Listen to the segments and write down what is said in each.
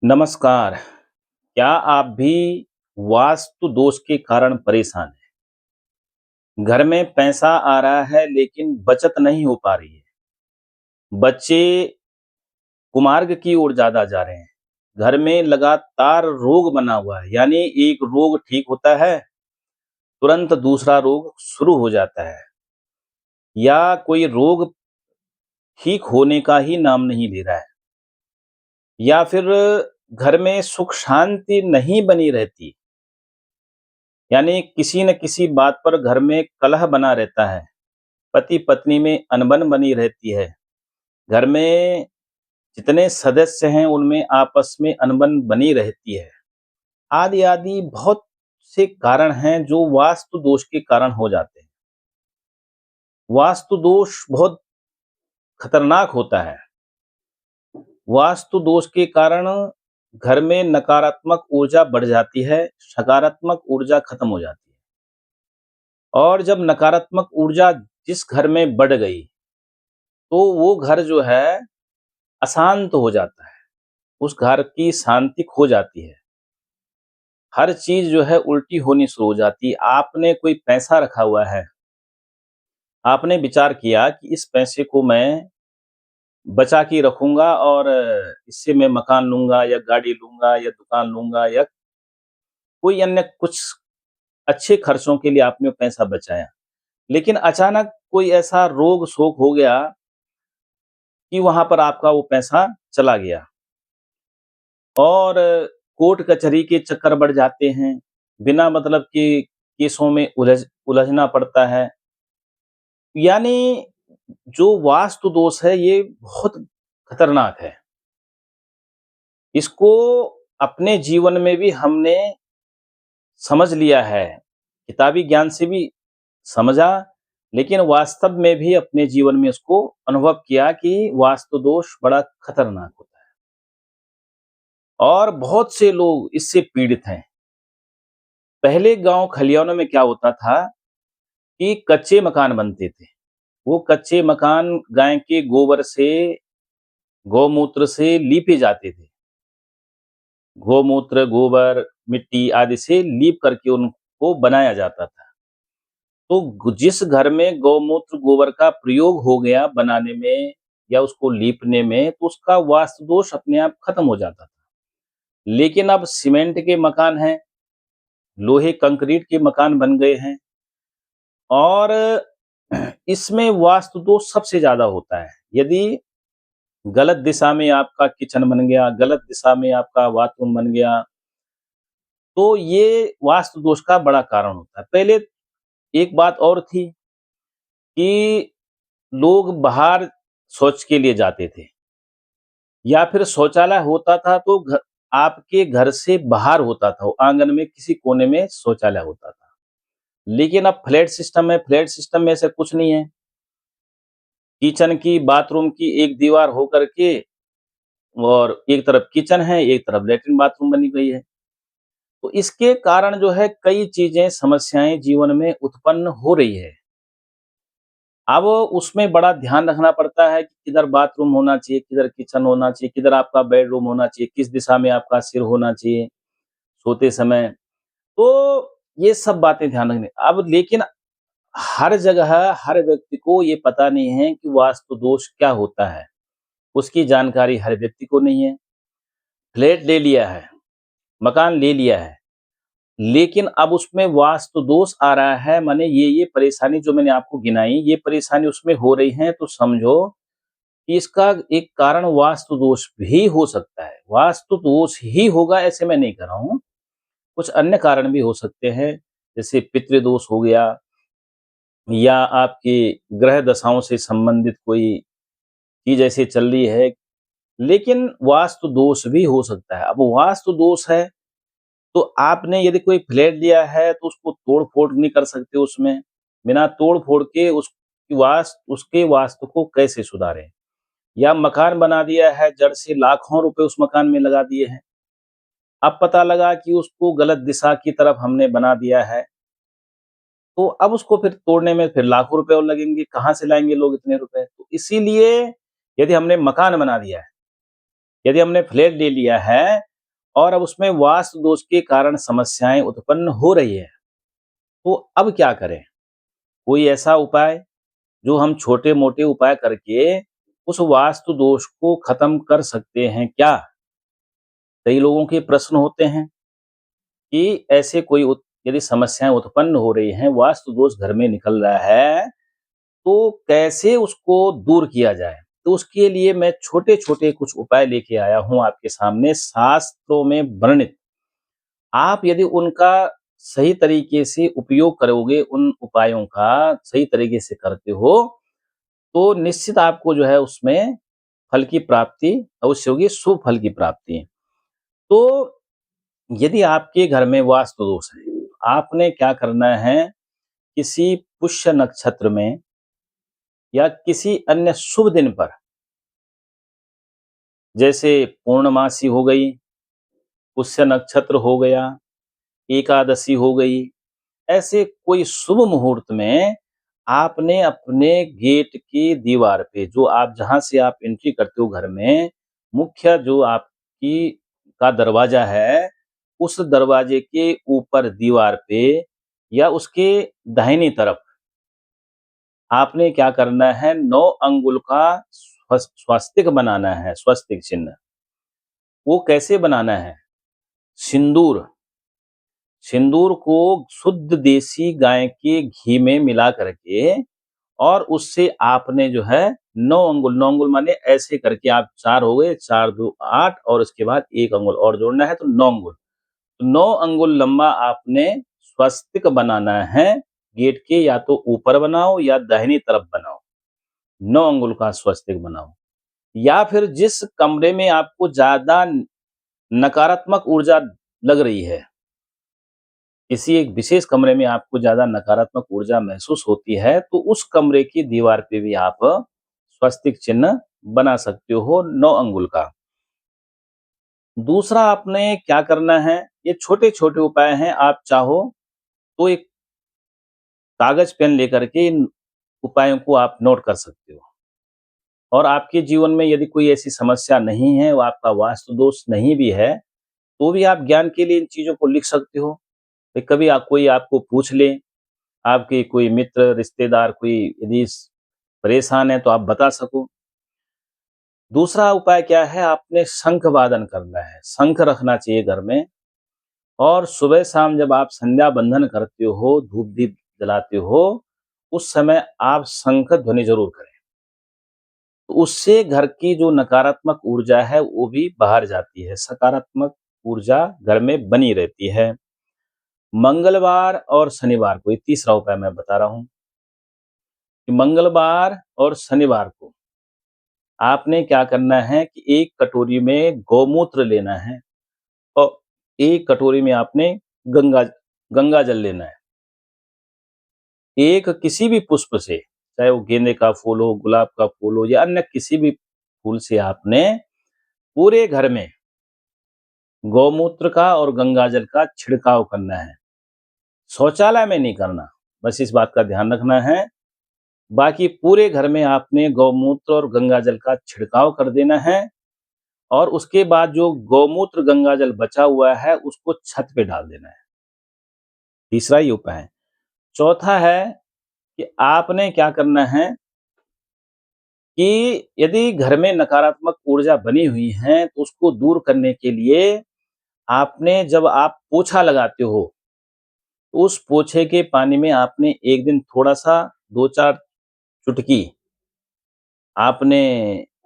नमस्कार। क्या आप भी वास्तु दोष के कारण परेशान हैं? घर में पैसा आ रहा है लेकिन बचत नहीं हो पा रही है। बच्चे कुमार्ग की ओर ज़्यादा जा रहे हैं। घर में लगातार रोग बना हुआ है, यानी एक रोग ठीक होता है, तुरंत दूसरा रोग शुरू हो जाता है या कोई रोग ठीक होने का ही नाम नहीं ले रहा है या फिर घर में सुख शांति नहीं बनी रहती। यानी किसी न किसी बात पर घर में कलह बना रहता है, पति-पत्नी में अनबन बनी रहती है, घर में जितने सदस्य हैं उनमें आपस में अनबन बनी रहती है। आदि-आदि बहुत से कारण हैं जो वास्तु दोष के कारण हो जाते हैं। वास्तु दोष बहुत खतरनाक होता है। वास्तु दोष के कारण घर में नकारात्मक ऊर्जा बढ़ जाती है, सकारात्मक ऊर्जा खत्म हो जाती है। और जब नकारात्मक ऊर्जा जिस घर में बढ़ गई, तो वो घर जो है अशांत हो जाता है। उस घर की शांति खो जाती है। हर चीज़ जो है उल्टी होनी शुरू हो जाती है। आपने कोई पैसा रखा हुआ है, आपने विचार किया कि इस पैसे को मैं बचा के रखूँगा और इससे मैं मकान लूँगा या गाड़ी लूँगा या दुकान लूँगा या कोई अन्य कुछ अच्छे खर्चों के लिए आपने पैसा बचाया। लेकिन अचानक कोई ऐसा रोग-शोक हो गया कि वहाँ पर आपका वो पैसा चला गया और कोर्ट कचहरी के चक्कर बढ़ जाते हैं, बिना मतलब के केसों में उलझना पड़ता है। यानी जो वास्तु दोष है ये बहुत खतरनाक है। इसको अपने जीवन में भी हमने समझ लिया है, किताबी ज्ञान से भी समझा, लेकिन वास्तव में भी अपने जीवन में इसको अनुभव किया कि वास्तु दोष बड़ा खतरनाक होता है और बहुत से लोग इससे पीड़ित हैं। पहले गाँव खलियानों में क्या होता था कि कच्चे मकान बनते थे। वो कच्चे मकान गाय के गोबर से, गौमूत्र से लीपे जाते थे। गौमूत्र, गोबर, मिट्टी आदि से लीप करके उनको बनाया जाता था। तो जिस घर में गौमूत्र, गोबर का प्रयोग हो गया बनाने में या उसको लीपने में, तो उसका वास्तु दोष अपने आप खत्म हो जाता था। लेकिन अब सीमेंट के मकान हैं, लोहे कंक्रीट के मकान बन गए हैं और इसमें वास्तु दोष सबसे ज़्यादा होता है। यदि गलत दिशा में आपका किचन बन गया, गलत दिशा में आपका बाथरूम बन गया, तो ये वास्तु दोष का बड़ा कारण होता है। पहले एक बात और थी कि लोग बाहर शौच के लिए जाते थे या फिर शौचालय होता था तो आपके घर से बाहर होता था, वो आंगन में किसी कोने में शौचालय होता था। लेकिन अब फ्लैट सिस्टम है, फ्लैट सिस्टम में ऐसा कुछ नहीं है। किचन की, बाथरूम की एक दीवार होकर के और एक तरफ किचन है, एक तरफ लैट्रिन बाथरूम बनी गई है। तो इसके कारण जो है कई चीज़ें, समस्याएँ जीवन में उत्पन्न हो रही है। अब उसमें बड़ा ध्यान रखना पड़ता है कि किधर बाथरूम होना चाहिए, किधर किचन होना चाहिए, किधर आपका बेडरूम होना चाहिए, किस दिशा में आपका सिर होना चाहिए सोते समय। तो ये सब बातें ध्यान रखनी। अब लेकिन हर जगह हर व्यक्ति को ये पता नहीं है कि वास्तु दोष क्या होता है। उसकी जानकारी हर व्यक्ति को नहीं है। फ्लैट ले लिया है, मकान ले लिया है, लेकिन अब उसमें वास्तु दोष आ रहा है, माने ये परेशानी जो मैंने आपको गिनाई, ये परेशानी उसमें हो रही है, तो समझो कि इसका एक कारण वास्तु दोष भी हो सकता है। वास्तु दोष ही होगा ऐसे मैं नहीं कह रहा हूँ, कुछ अन्य कारण भी हो सकते हैं, जैसे पितृदोष हो गया या आपकी ग्रह दशाओं से संबंधित कोई चीज़ ऐसे चल रही है, लेकिन वास्तु दोष भी हो सकता है। अब वास्तु दोष है तो आपने यदि कोई फ्लैट लिया है तो उसको तोड़-फोड़ नहीं कर सकते उसमें। बिना तोड़-फोड़ के उसके वास्तु को कैसे सुधारें? या मकान बना दिया है, जड़ से लाखों रुपए उस मकान में लगा दिए हैं। अब पता लगा कि उसको गलत दिशा की तरफ हमने बना दिया है, तो अब उसको फिर तोड़ने में फिर लाखों रुपए और लगेंगे, कहाँ से लाएँगे लोग इतने रुपए? तो इसीलिए यदि हमने मकान बना दिया है, यदि हमने फ्लैट ले लिया है, और अब उसमें वास्तु दोष के कारण समस्याएँ उत्पन्न हो रही हैं। तो अब क्या करें? कोई ऐसा उपाय जो हम छोटे-मोटे उपाय करके उस वास्तु दोष को खत्म कर सकते हैं क्या? कई लोगों के प्रश्न होते हैं कि ऐसे कोई यदि समस्याएँ उत्पन्न हो रही हैं, वास्तु दोष घर में निकल रहा है, तो कैसे उसको दूर किया जाए? तो उसके लिए मैं छोटे-छोटे कुछ उपाय लेके आया हूँ आपके सामने शास्त्रों में वर्णित। आप यदि उनका सही तरीके से उपयोग करोगे, उन उपायों का सही तरीके से करते हो, तो निश्चित आपको जो है उसमें फल की प्राप्ति अवश्य होगी, शुभ फल की प्राप्ति। तो यदि आपके घर में वास्तु दोष है, आपने क्या करना है, किसी पुष्य नक्षत्र में या किसी अन्य शुभ दिन पर, जैसे पूर्णमासी हो गई, पुष्य नक्षत्र हो गया, एकादशी हो गई, ऐसे कोई शुभ मुहूर्त में आपने अपने गेट की दीवार पे, जो आप जहाँ से आप एंट्री करते हो घर में, मुख्य जो आपकी का दरवाजा है, उस दरवाजे के ऊपर दीवार पे या उसके दाहिनी तरफ आपने क्या करना है, 9 अंगुल का स्वस्तिक बनाना है, स्वस्तिक चिन्ह। वो कैसे बनाना है? सिंदूर सिंदूर को शुद्ध देसी गाय के घी में मिला करके और उससे आपने जो है 9 अंगुल माने ऐसे करके आप 4 हो गए, 4 2 8 और उसके बाद 1 अंगुल और जोड़ना है तो 9 अंगुल। तो 9 अंगुल लंबा आपने स्वस्तिक बनाना है, गेट के या तो ऊपर बनाओ या दाहिनी तरफ बनाओ, 9 अंगुल का स्वस्तिक बनाओ। या फिर जिस कमरे में आपको ज़्यादा नकारात्मक ऊर्जा लग रही है, किसी एक विशेष कमरे में आपको ज़्यादा नकारात्मक ऊर्जा महसूस होती है, तो उस कमरे की दीवार पे भी आप स्वस्तिक चिन्ह बना सकते हो 9 अंगुल का। दूसरा आपने क्या करना है, ये छोटे-छोटे उपाय हैं, आप चाहो तो एक कागज़ पेन लेकर के इन उपायों को आप नोट कर सकते हो। और आपके जीवन में यदि कोई ऐसी समस्या नहीं है, वो आपका वास्तु दोष नहीं भी है, तो भी आप ज्ञान के लिए इन चीज़ों को लिख सकते हो। कभी कोई आपको पूछ ले, आपके कोई मित्र, रिश्तेदार कोई यदि परेशान है तो आप बता सको। दूसरा उपाय क्या है, आपने शंख वादन करना है, शंख रखना चाहिए घर में और सुबह-शाम जब आप संध्या बंदन करते हो, धूप-दीप जलाते हो, उस समय आप शंख ध्वनि ज़रूर करें। तो उससे घर की जो नकारात्मक ऊर्जा है, वो भी बाहर जाती है, सकारात्मक ऊर्जा घर में बनी रहती है। मंगलवार और शनिवार को, ये तीसरा उपाय मैं बता रहा हूँ कि मंगलवार और शनिवार को आपने क्या करना है कि एक कटोरी में गौमूत्र लेना है और एक कटोरी में आपने गंगा गंगा जल लेना है। एक किसी भी पुष्प से, चाहे वो गेंदे का फूल हो, गुलाब का फूल हो या अन्य किसी भी फूल से आपने पूरे घर में गौमूत्र का और गंगाजल का छिड़काव करना है। शौचालय में नहीं करना, बस इस बात का ध्यान रखना है। बाकी पूरे घर में आपने गौमूत्र और गंगाजल का छिड़काव कर देना है और उसके बाद जो गौमूत्र गंगाजल बचा हुआ है उसको छत पे डाल देना है। तीसरा ये उपाय है। चौथा है कि आपने क्या करना है कि यदि घर में नकारात्मक ऊर्जा बनी हुई है तो उसको दूर करने के लिए आपने जब आप पोछा लगाते हो, तो उस पोछे के पानी में आपने एक दिन थोड़ा-सा 2-4 चुटकी आपने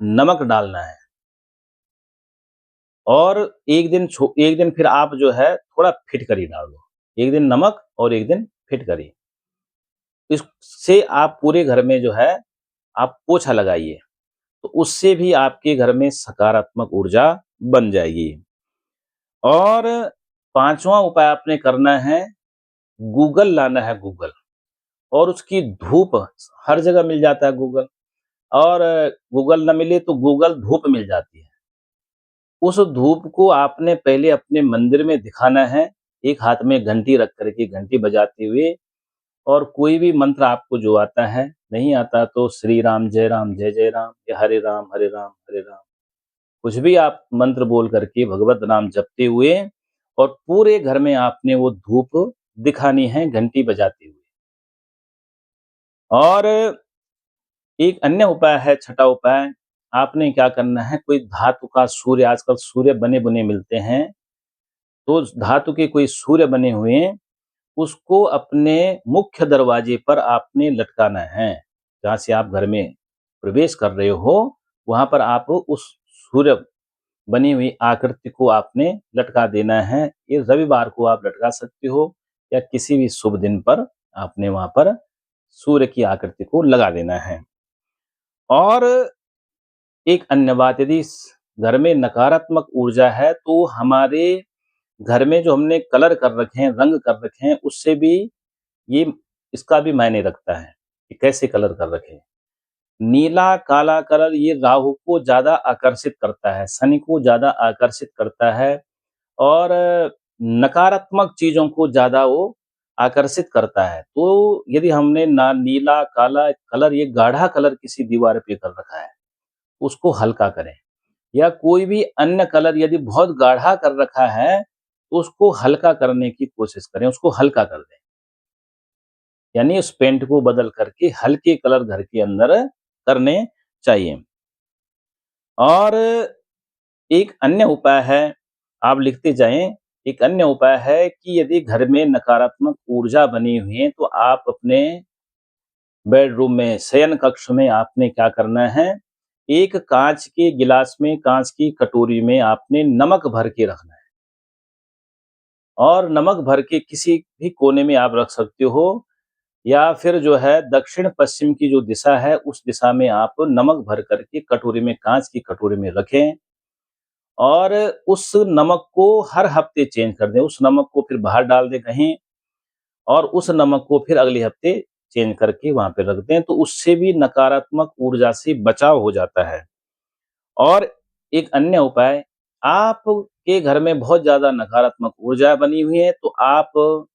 नमक डालना है और एक दिन फिर आप जो है थोड़ा फिटकरी डाल दो। एक दिन नमक और एक दिन फिटकरी। इससे आप पूरे घर में जो है आप पोछा लगाइए, तो उससे भी आपके घर में सकारात्मक ऊर्जा बन जाएगी। और 5वाँ उपाय आपने करना है, गूगल लाना है गूगल और उसकी धूप हर जगह मिल जाता है गूगल और गूगल ना मिले तो गूगल धूप मिल जाती है। उस धूप को आपने पहले अपने मंदिर में दिखाना है, एक हाथ में घंटी रख कर के घंटी बजाते हुए और कोई भी मंत्र आपको जो आता है, नहीं आता तो श्री राम, जय जय राम या हरे राम, हरे राम, हरे राम। कुछ भी आप मंत्र बोल करके भगवत नाम जपते हुए और पूरे घर में आपने वो धूप दिखानी है घंटी बजाते हुए। और एक अन्य उपाय है, छठा उपाय, आपने क्या करना है, कोई धातु का सूर्य, आजकल सूर्य बने-बुने मिलते हैं, तो धातु के कोई सूर्य बने हुए उसको अपने मुख्य दरवाजे पर आपने लटकाना है। जहाँ से आप घर में प्रवेश कर रहे हो, वहाँ पर आप उस सूर्य बनी हुई आकृति को आपने लटका देना है। ये रविवार को आप लटका सकते हो या किसी भी शुभ दिन पर आपने वहाँ पर सूर्य की आकृति को लगा देना है। और एक अन्य बात, यदि घर में नकारात्मक ऊर्जा है तो हमारे घर में जो हमने कलर कर रखे हैं, रंग कर रखे हैं, उससे भी ये इसका भी मायने रखता है कि कैसे कलर कर रखे हैं। नीला काला कलर ये राहु को ज्यादा आकर्षित करता है, शनि को ज्यादा आकर्षित करता है और नकारात्मक चीजों को ज्यादा वो आकर्षित करता है। तो यदि हमने ना नीला काला कलर, ये गाढ़ा कलर किसी दीवार पे कर रखा है, उसको हल्का करें। या कोई भी अन्य कलर यदि बहुत गाढ़ा कर रखा है, तो उसको हल्का करने की कोशिश करें, उसको हल्का कर दें। यानी उस पेंट को बदल करके हल्के कलर घर के अंदर करने चाहिए। और एक अन्य उपाय है, आप लिखते जाएं, एक अन्य उपाय है कि यदि घर में नकारात्मक ऊर्जा बनी हुई है तो आप अपने बेडरूम में, शयन कक्ष में आपने क्या करना है, एक कांच के गिलास में, कांच की कटोरी में आपने नमक भर के रखना है। और नमक भर के किसी भी कोने में आप रख सकते हो या फिर जो है दक्षिण पश्चिम की जो दिशा है उस दिशा में आप नमक भर करके कटोरी में, कांच की कटोरी में रखें। और उस नमक को हर हफ्ते चेंज कर दें, उस नमक को फिर बाहर डाल दें कहीं और उस नमक को फिर अगले हफ्ते चेंज करके वहां पे रख दें, तो उससे भी नकारात्मक ऊर्जा से बचाव हो जाता है। और एक अन्य उपाय, आपके घर में बहुत ज्यादा नकारात्मक ऊर्जा बनी हुई है तो आप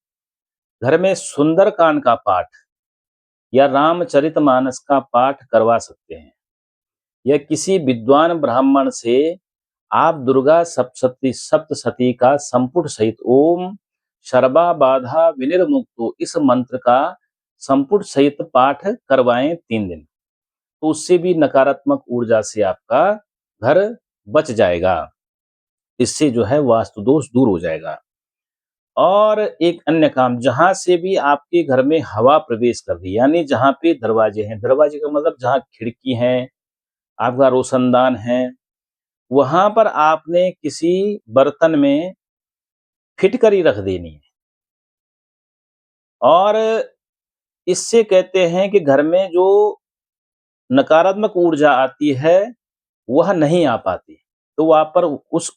घर में सुंदरकांड का पाठ या रामचरितमानस का पाठ करवा सकते हैं या किसी विद्वान ब्राह्मण से आप दुर्गा सप्तशती सप्तशती का संपुट सहित ओम शर्बा बाधा विनिर्मुक्तो इस मंत्र का संपुट सहित पाठ करवाएं 3 दिन, तो उससे भी नकारात्मक ऊर्जा से आपका घर बच जाएगा। इससे जो है वास्तु दोष दूर हो जाएगा। और एक अन्य काम, जहां से भी आपके घर में हवा प्रवेश कर रही है, यानी जहां पे दरवाजे हैं, दरवाजे का मतलब जहां खिड़की है, आपका रोशनदान है, वहां पर आपने किसी बर्तन में फिटकरी रख देनी है। और इससे कहते हैं कि घर में जो नकारात्मक ऊर्जा आती है वह नहीं आ पाती। तो वहां पर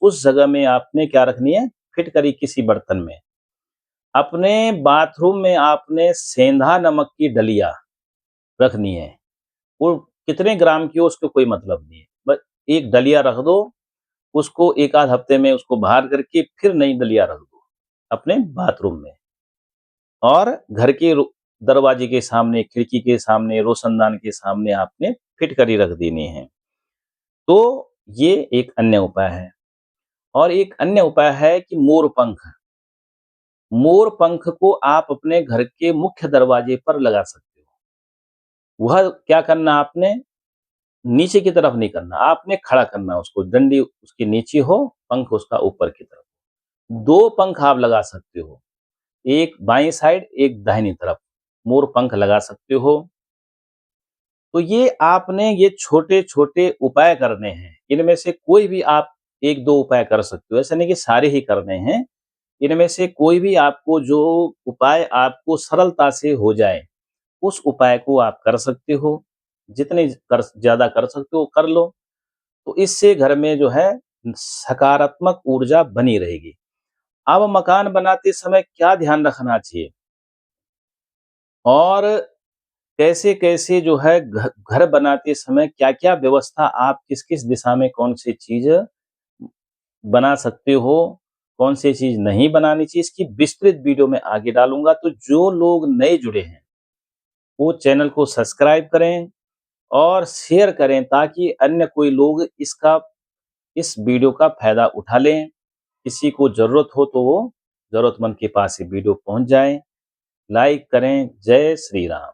उस जगह में आपने क्या रखनी है, फिटकरी किसी बर्तन में। अपने बाथरूम में आपने सेंधा नमक की डलिया रखनी है। वो कितने ग्राम की हो उसको कोई मतलब नहीं है, बस एक डलिया रख दो, उसको एक आध हफ्ते में उसको बाहर करके फिर नई डलिया रख दो अपने बाथरूम में। और घर के दरवाजे के सामने, खिड़की के सामने, रोशनदान के सामने आपने फिटकरी रख देनी है। तो ये एक अन्य उपाय है। और एक अन्य उपाय है कि मोर पंख, मोर पंख को आप अपने घर के मुख्य दरवाजे पर लगा सकते हो। वह क्या करना आपने, नीचे की तरफ नहीं करना, आपने खड़ा करना उसको, डंडी उसकी नीचे हो, पंख उसका ऊपर की तरफ। 2 पंख आप लगा सकते हो, एक बाईं साइड, एक दाहिनी तरफ मोर पंख लगा सकते हो। तो ये आपने ये छोटे-छोटे उपाय करने हैं। इनमें से कोई भी आप 1-2 उपाय कर सकते हो, ऐसा नहीं कि सारे ही करने हैं। इनमें से कोई भी आपको जो उपाय आपको सरलता से हो जाए, उस उपाय को आप कर सकते हो। जितने कर ज़्यादा कर सकते हो कर लो। तो इससे घर में जो है सकारात्मक ऊर्जा बनी रहेगी। अब मकान बनाते समय क्या ध्यान रखना चाहिए और कैसे-कैसे जो है घर बनाते समय क्या-क्या व्यवस्था, आप किस-किस दिशा में कौन सी चीज़ बना सकते हो, कौन सी चीज़ नहीं बनानी चाहिए, इसकी विस्तृत वीडियो मैं आगे डालूँगा। तो जो लोग नए जुड़े हैं, वो चैनल को सब्सक्राइब करें और शेयर करें ताकि अन्य कोई लोग इसका इस वीडियो का फ़ायदा उठा लें। किसी को ज़रूरत हो तो वो ज़रूरतमंद के पास ये वीडियो पहुँच जाए। लाइक करें। जय श्री राम।